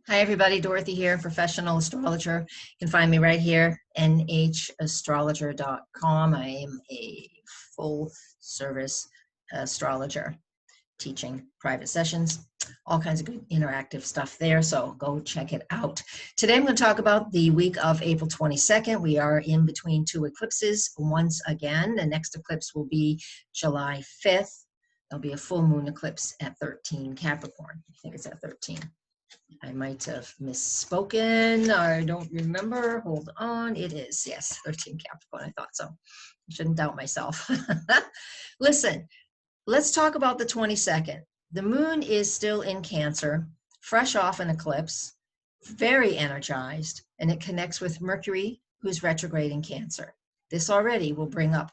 Hi, everybody. Dorothy here, Professional Astrologer. You can find me right here, nhastrologer.com. I am a full-service astrologer, teaching private sessions, all kinds of good interactive stuff there, so go check it out. Today, I'm going to talk about the week of April 22nd. We are in between two eclipses once again. The next eclipse will be July 5th. There'll be a full moon eclipse at 13 Capricorn. I think it's at 13. I might have misspoken. I don't remember. Hold on. It is. Yes, 13 Capricorn. I thought so. I shouldn't doubt myself. Listen, let's talk about the 22nd. The moon is still in Cancer, fresh off an eclipse, very energized, and it connects with Mercury, who's retrograde in Cancer. This already will bring up,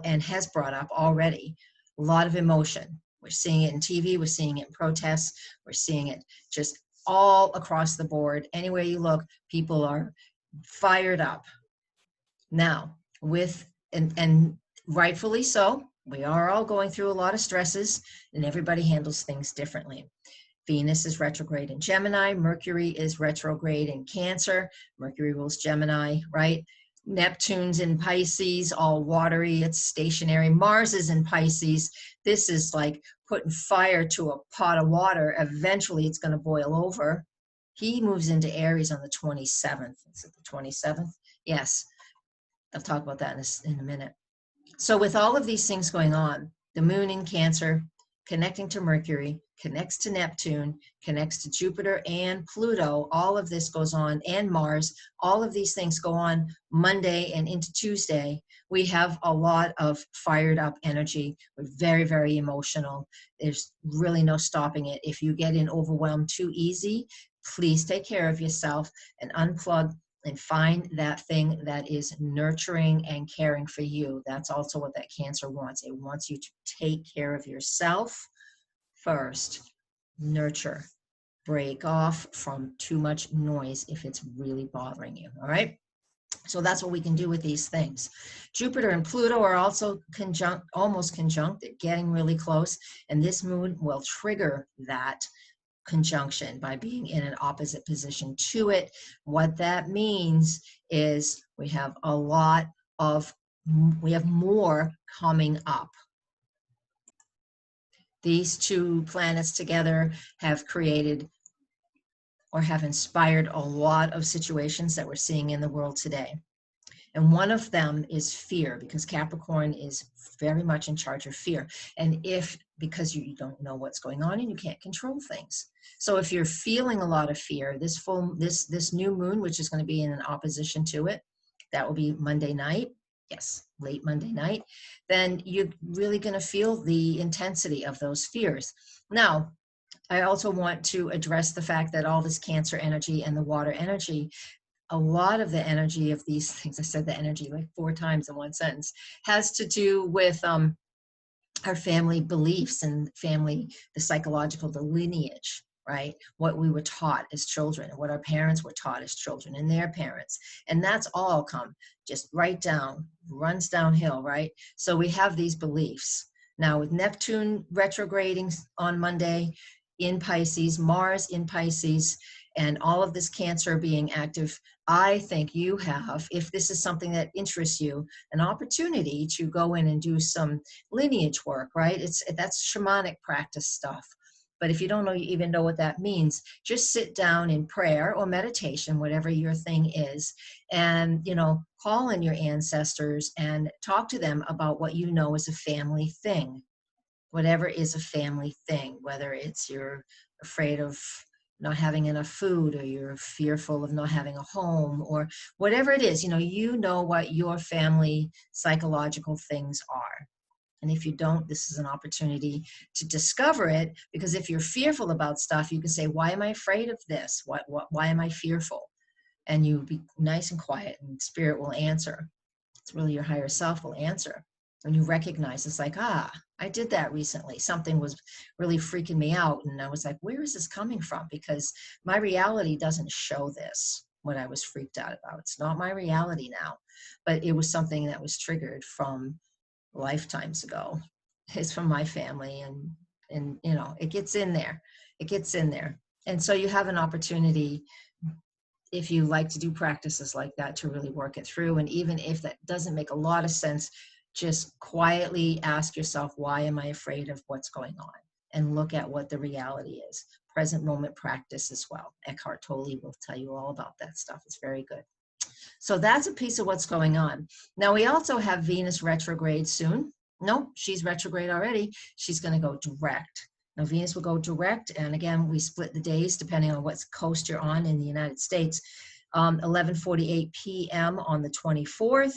and has brought up already, a lot of emotion. We're seeing it in TV. We're seeing it in protests. We're seeing it just all across the board. Anywhere you look, people are fired up. Now, and rightfully so, we are all going through a lot of stresses, and everybody handles things differently. Venus is retrograde in Gemini. Mercury is retrograde in Cancer. Mercury rules Gemini, right? Neptune's in Pisces, all watery, it's stationary. Mars is in Pisces. This is like putting fire to a pot of water. Eventually, it's going to boil over. He moves into Aries on the 27th. Is it the 27th? Yes. I'll talk about that in a minute. So with all of these things going on, the moon in Cancer, connecting to Mercury, connects to Neptune, connects to Jupiter and Pluto, all of this goes on, and Mars, all of these things go on Monday and into Tuesday. We have a lot of fired up energy. We're very, very emotional. There's really no stopping it. If you get overwhelmed too easy, please take care of yourself and unplug and find that thing that is nurturing and caring for you. That's also what that Cancer wants. It wants you to take care of yourself first. Nurture. Break off from too much noise if it's really bothering you, all right? So that's what we can do with these things. Jupiter and Pluto are also almost conjunct. They're getting really close, and this moon will trigger that conjunction by being in an opposite position to it. What that means is we have more coming up. These two planets together have created or have inspired a lot of situations that we're seeing in the world today. And one of them is fear, because Capricorn is very much in charge of fear. And because you don't know what's going on and you can't control things. So if you're feeling a lot of fear, this new moon, which is going to be in an opposition to it, that will be Monday night. Yes, late Monday night. Then you're really going to feel the intensity of those fears. Now, I also want to address the fact that all this Cancer energy and the water energy, a lot of the energy of these things, I said the energy like 4 times in one sentence, has to do with our family beliefs and the psychological, the lineage, right? What we were taught as children, what our parents were taught as children and their parents. And that's all come just right down, runs downhill, right? So we have these beliefs. Now with Neptune retrograding on Monday in Pisces, Mars in Pisces, and all of this Cancer being active, I think you have, if this is something that interests you, an opportunity to go in and do some lineage work, right? That's shamanic practice stuff. But if you don't even know what that means, just sit down in prayer or meditation, whatever your thing is, and, call in your ancestors and talk to them about what you know is a family thing. Whatever is a family thing, whether it's you're afraid of not having enough food, or you're fearful of not having a home, or whatever it is, you know what your family psychological things are. And if you don't, this is an opportunity to discover it, because if you're fearful about stuff, you can say, why am I afraid of this? Why am I fearful? And you be nice and quiet, and spirit will answer. It's really your higher self will answer. When you recognize, it's like, I did that recently. Something was really freaking me out. And I was like, where is this coming from? Because my reality doesn't show this, what I was freaked out about. It's not my reality now. But it was something that was triggered from lifetimes ago. It's from my family. And it gets in there. It gets in there. And so you have an opportunity, if you like to do practices like that, to really work it through. And even if that doesn't make a lot of sense, just quietly ask yourself, why am I afraid of what's going on? And look at what the reality is. Present moment practice as well. Eckhart Tolle will tell you all about that stuff. It's very good. So that's a piece of what's going on. Now we also have Venus retrograde soon. No, she's retrograde already. She's going to go direct. Now Venus will go direct, and again, we split the days depending on what coast you're on in the United States. 11:48 p.m. on the 24th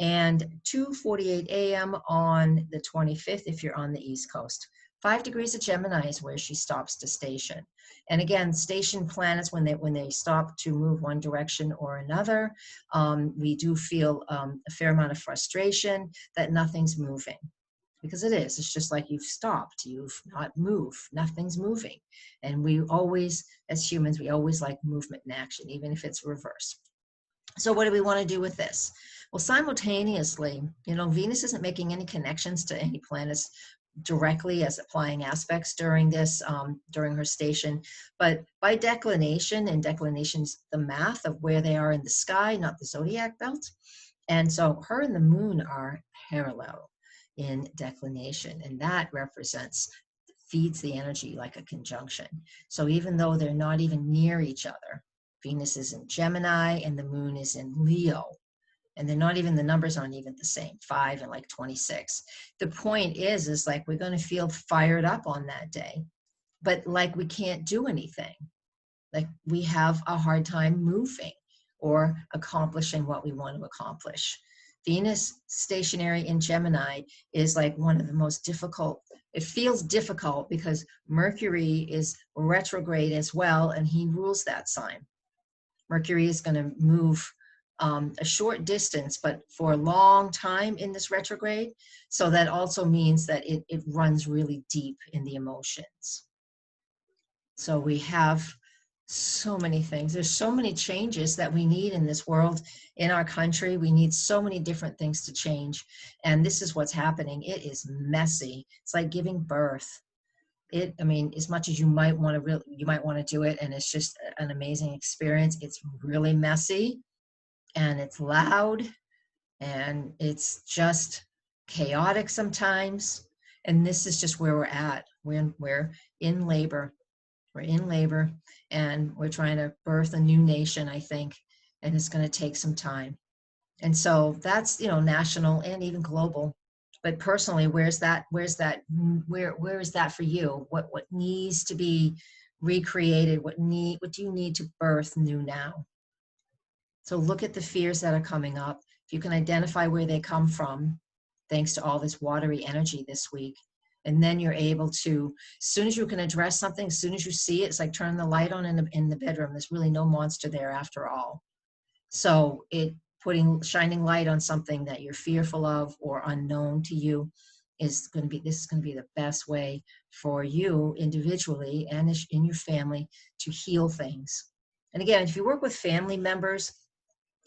and 2:48 a.m. on the 25th if you're on the East Coast. 5 degrees of Gemini is where she stops to station. And again, station planets, when they stop to move one direction or another, we do feel a fair amount of frustration that nothing's moving. Because it is. It's just like you've stopped. You've not moved. Nothing's moving. And we always, as humans, we always like movement and action, even if it's reverse. So what do we want to do with this? Well, simultaneously, Venus isn't making any connections to any planets directly as applying aspects during this, during her station, but by declination, and declination's the math of where they are in the sky, not the zodiac belt. And so her and the moon are parallel in declination, and that feeds the energy like a conjunction. So even though they're not even near each other, Venus is in Gemini and the moon is in Leo, and they're not even, the numbers aren't even the same, 5 and like 26. The point is like we're going to feel fired up on that day, but like we can't do anything. Like we have a hard time moving or accomplishing what we want to accomplish. Venus stationary in Gemini is like one of the most difficult. It feels difficult because Mercury is retrograde as well, and he rules that sign. Mercury is going to move a short distance, but for a long time in this retrograde. So that also means that it runs really deep in the emotions. So we have so many things. There's so many changes that we need in this world, in our country. We need so many different things to change. And this is what's happening. It is messy. It's like giving birth. As much as you might want to do it, and it's just an amazing experience, it's really messy and it's loud and it's just chaotic sometimes. And this is just where we're at. We're in labor. We're in labor and we're trying to birth a new nation, I think, and it's going to take some time. And so that's, national and even global. But personally, where is that for you? What needs to be recreated? What do you need to birth new now? So look at the fears that are coming up. If you can identify where they come from, thanks to all this watery energy this week, and then you're able to, as soon as you can address something, as soon as you see it, it's like turning the light on in the bedroom. There's really no monster there after all. So shining light on something that you're fearful of or unknown to you this is going to be the best way for you individually and in your family to heal things. And again, if you work with family members,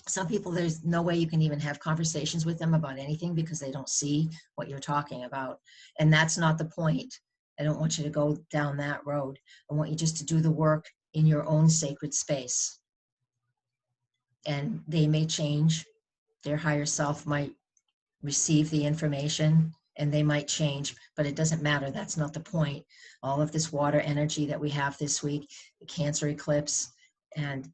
some people, there's no way you can even have conversations with them about anything because they don't see what you're talking about. And that's not the point. I don't want you to go down that road. I want you just to do the work in your own sacred space. And they may change. Their higher self might receive the information and they might change, but it doesn't matter. That's not the point. All of this water energy that we have this week, the Cancer eclipse, and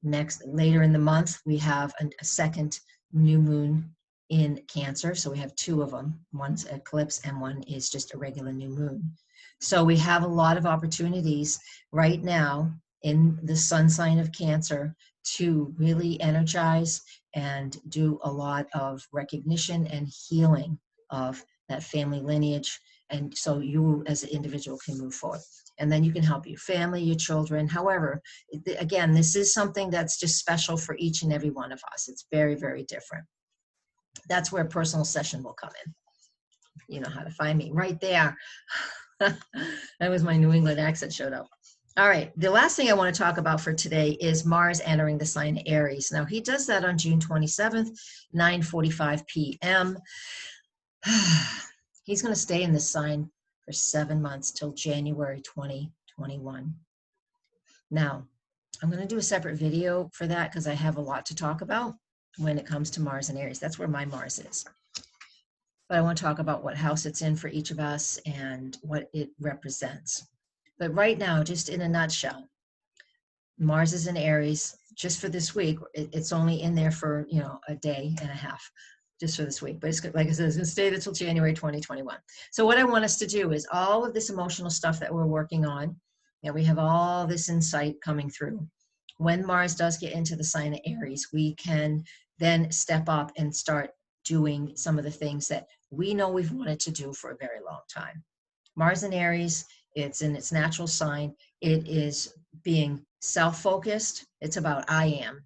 later in the month, we have a second new moon in Cancer. So we have 2 of them. One's eclipse and one is just a regular new moon. So we have a lot of opportunities right now in the sun sign of Cancer to really energize and do a lot of recognition and healing of that family lineage. And so you as an individual can move forward. And then you can help your family, your children. However, again, this is something that's just special for each and every one of us. It's very, very different. That's where a personal session will come in. You know how to find me right there. That was my New England accent showed up. All right, the last thing I want to talk about for today is Mars entering the sign Aries. Now, he does that on June 27th, 9:45 p.m. He's going to stay in this sign for 7 months till January 2021. Now, I'm going to do a separate video for that because I have a lot to talk about when it comes to Mars and Aries. That's where my Mars is. But I want to talk about what house it's in for each of us and what it represents. But right now, just in a nutshell, Mars is in Aries just for this week. It's only in there for, you know, a day and a half just for this week. But it's, like I said, it's going to stay there till January 2021. So what I want us to do is all of this emotional stuff that we're working on, and we have all this insight coming through. When Mars does get into the sign of Aries, we can then step up and start doing some of the things that we know we've wanted to do for a very long time. Mars in Aries, it's in its natural sign. It is being self-focused. It's about I am.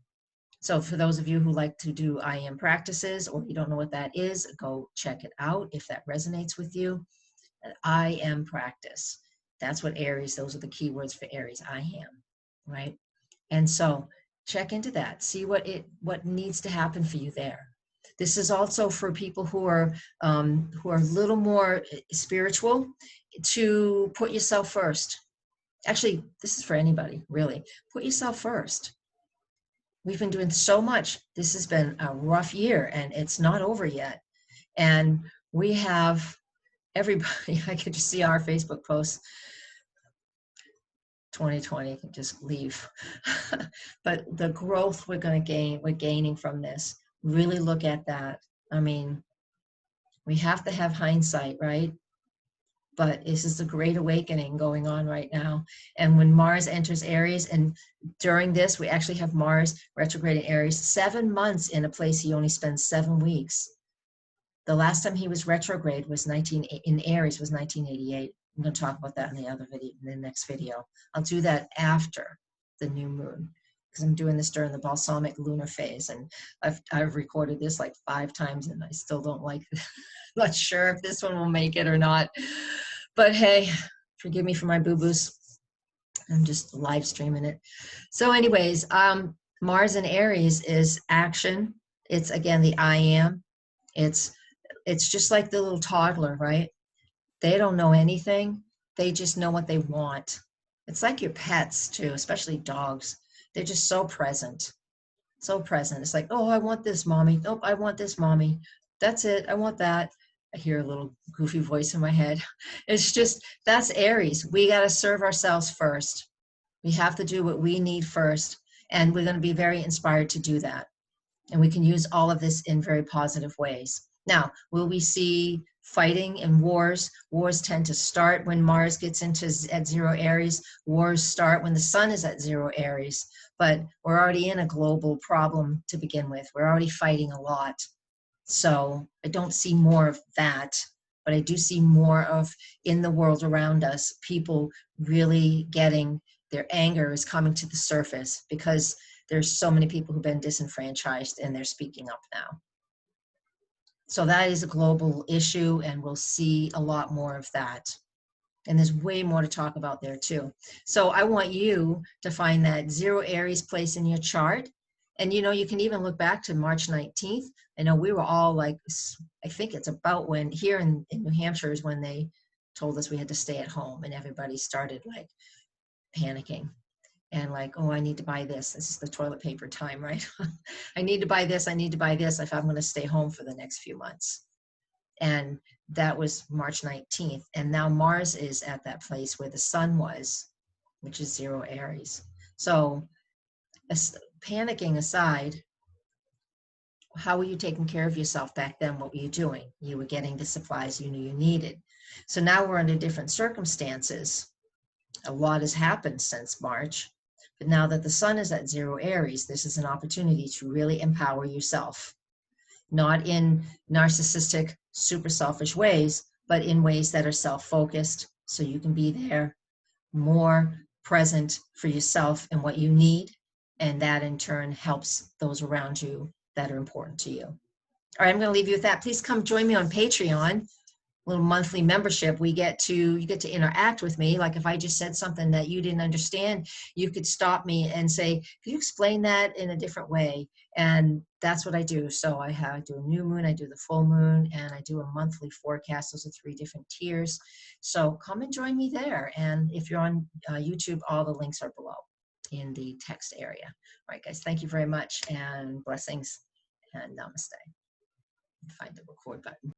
So for those of you who like to do I am practices, or you don't know what that is, go check it out if that resonates with you. I am practice. That's what Aries, those are the keywords for Aries, I am, right? And so check into that, see what needs to happen for you there. This is also for people who are a little more spiritual, to put yourself first. Actually, this is for anybody, really. Put yourself first. We've been doing so much. This has been a rough year, and it's not over yet. And we have everybody, I could just see our Facebook posts, 2020 can just leave. But the growth we're going to gain, we're gaining from this. Really look at that. I mean, we have to have hindsight, right? But this is a great awakening going on right now. And when Mars enters Aries, and during this, we actually have Mars retrograde in Aries, 7 months in a place he only spends 7 weeks. The last time he was retrograde was in Aries was 1988. I'm going to talk about that in the other video, in the next video. I'll do that after the new moon, because I'm doing this during the balsamic lunar phase, and I've recorded this like 5 times, and I still don't like it. Not sure if this one will make it or not, but hey, forgive me for my boo-boos. I'm just live streaming it. So anyways, Mars in Aries is action. It's, again, the I am. It's just like the little toddler, right? They don't know anything. They just know what they want. It's like your pets too, especially dogs. They're just so present. So present. It's like, oh, I want this, mommy. Nope, I want this, mommy. That's it. I want that. I hear a little goofy voice in my head. It's just, that's Aries. We got to serve ourselves first. We have to do what we need first. And we're going to be very inspired to do that. And we can use all of this in very positive ways. Now, will we see fighting and wars? Wars tend to start when Mars gets at 0 Aries. Wars start when the sun is at 0 Aries. But we're already in a global problem to begin with. We're already fighting a lot. So I don't see more of that, but I do see more of, in the world around us, people really getting, their anger is coming to the surface because there's so many people who've been disenfranchised, and they're speaking up now. So that is a global issue, and we'll see a lot more of that. And there's way more to talk about there too. So I want you to find that 0 Aries place in your chart. And you know, you can even look back to March 19th. I know we were all like, I think it's about when, here in New Hampshire is when they told us we had to stay at home, and everybody started like panicking. And like, oh, I need to buy this. This is the toilet paper time, right? I need to buy this. I need to buy this if I'm going to stay home for the next few months. And that was March 19th. And now Mars is at that place where the sun was, which is 0 Aries. So panicking aside, how were you taking care of yourself back then? What were you doing? You were getting the supplies you knew you needed. So now we're under different circumstances. A lot has happened since March. But now that the sun is at 0 Aries, this is an opportunity to really empower yourself. Not in narcissistic, super selfish ways, but in ways that are self-focused, so you can be there, more present for yourself and what you need, and that in turn helps those around you that are important to you. All right, I'm going to leave you with that. Please come join me on Patreon. Little monthly membership. You get to interact with me. Like if I just said something that you didn't understand, you could stop me and say, could you explain that in a different way? And that's what I do. So I do a new moon, I do the full moon, and I do a monthly forecast. Those are 3 different tiers. So come and join me there. And if you're on YouTube, all the links are below. in the text area. All right, guys, thank you very much, and blessings, and namaste. Find the record button.